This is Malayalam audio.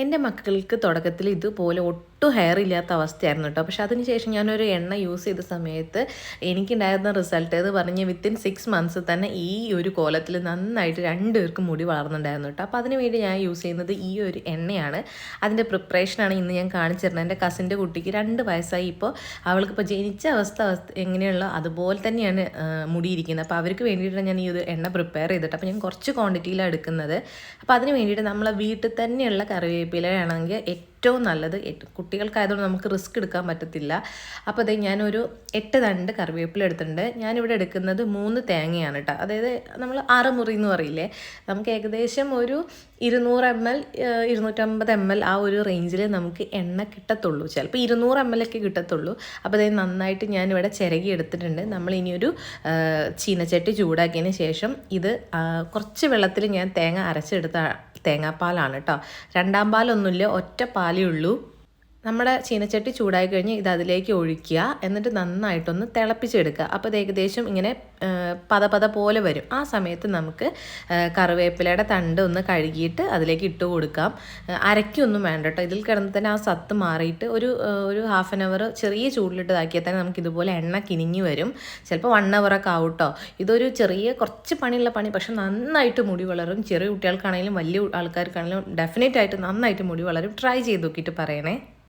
എൻ്റെ മക്കൾക്ക് തുടക്കത്തിൽ ഇതുപോലെ ഒട്ടും ഹെയർ ഇല്ലാത്ത അവസ്ഥയായിരുന്നു കേട്ടോ. പക്ഷെ അതിനുശേഷം ഞാനൊരു എണ്ണ യൂസ് ചെയ്ത സമയത്ത് എനിക്കുണ്ടായിരുന്ന റിസൾട്ട് എന്ന് പറഞ്ഞ് വിത്തിൻ 6 മന്ത്സ് തന്നെ ഈ ഒരു കോലത്തിൽ നന്നായിട്ട് രണ്ടുപേർക്കും മുടി വളർന്നുണ്ടായിരുന്നു കേട്ടോ. അപ്പോൾ അതിന് വേണ്ടി ഞാൻ യൂസ് ചെയ്യുന്നത് ഈ ഒരു എണ്ണയാണ്. അതിൻ്റെ പ്രിപ്പറേഷനാണ് ഇന്ന് ഞാൻ കാണിച്ചു തരുന്നത്. എൻ്റെ കസിൻ്റെ കുട്ടിക്ക് 2 വയസ്സായി. ഇപ്പോൾ അവൾക്കിപ്പോൾ ജനിച്ച അവസ്ഥ എങ്ങനെയുള്ള അതുപോലെ തന്നെയാണ് മുടിയിരിക്കുന്നത്. അപ്പോൾ അവർക്ക് വേണ്ടിയിട്ടാണ് ഞാൻ ഈ ഒരു എണ്ണ പ്രിപ്പയർ ചെയ്തിട്ട്. അപ്പോൾ ഞാൻ കുറച്ച് ക്വാണ്ടിറ്റിയിലാണ് എടുക്കുന്നത്. അപ്പോൾ അതിന് വേണ്ടിയിട്ട് നമ്മളെ വീട്ടിൽ തന്നെയുള്ള കറിവേപ്പിലയാണെങ്കിൽ ഏറ്റവും നല്ലത്. കുട്ടികൾക്കായതുകൊണ്ട് നമുക്ക് റിസ്ക് എടുക്കാൻ പറ്റത്തില്ല. അപ്പോൾ അതേ ഞാനൊരു 8 തണ്ട് കറിവേപ്പില എടുത്തിട്ടുണ്ട്. ഞാനിവിടെ എടുക്കുന്നത് 3 തേങ്ങയാണ് കേട്ടോ. അതായത് നമ്മൾ 6 മുറി എന്ന് പറയില്ലേ, നമുക്ക് ഏകദേശം ഒരു 200 ml 250 ml ആ ഒരു റേഞ്ചിൽ നമുക്ക് എണ്ണ കിട്ടത്തുള്ളൂ. ചിലപ്പോൾ 200 ml ഒക്കെ കിട്ടത്തുള്ളൂ. അപ്പോൾ അതേ നന്നായിട്ട് ഞാനിവിടെ ചിരകി എടുത്തിട്ടുണ്ട്. നമ്മളിനിയൊരു ചീനച്ചട്ടി ചൂടാക്കിയതിന് ശേഷം ഇത് കുറച്ച് വെള്ളത്തിൽ ഞാൻ തേങ്ങ അരച്ചെടുത്ത തേങ്ങാപ്പാലാണ് കേട്ടോ. 2ാം പാലൊന്നുമില്ല, ഒറ്റ പാലേ ഉള്ളൂ. നമ്മുടെ ചീനച്ചട്ടി ചൂടായി കഴിഞ്ഞ് ഇത് അതിലേക്ക് ഒഴിക്കുക. എന്നിട്ട് നന്നായിട്ടൊന്ന് തിളപ്പിച്ചെടുക്കുക. അപ്പോൾ ഇത് ഏകദേശം ഇങ്ങനെ പത പോലെ വരും. ആ സമയത്ത് നമുക്ക് കറിവേപ്പിലയുടെ തണ്ട് ഒന്ന് കഴുകിയിട്ട് അതിലേക്ക് ഇട്ട് കൊടുക്കാം. അരയ്ക്കൊന്നും വേണ്ട കേട്ടോ. ഇതിൽ കിടന്ന് തന്നെ ആ സത്ത് മാറിയിട്ട് ഒരു ഹാഫ് ആൻ അവർ ചെറിയ ചൂടിലിട്ട് ഇതാക്കിയാൽ തന്നെ നമുക്ക് ഇതുപോലെ എണ്ണ കിനിഞ്ഞ് വരും. ചിലപ്പോൾ 1 അവറൊക്കെ ആവും കേട്ടോ. ഇതൊരു കുറച്ച് പണിയുള്ള പണി, പക്ഷെ നന്നായിട്ട് മുടി വളരും. ചെറിയ കുട്ടികൾക്കാണെങ്കിലും വലിയ ആൾക്കാർക്കാണെങ്കിലും ഡെഫിനറ്റായിട്ട് നന്നായിട്ട് മുടി വളരും. ട്രൈ ചെയ്ത് നോക്കിയിട്ട് പറയണേ.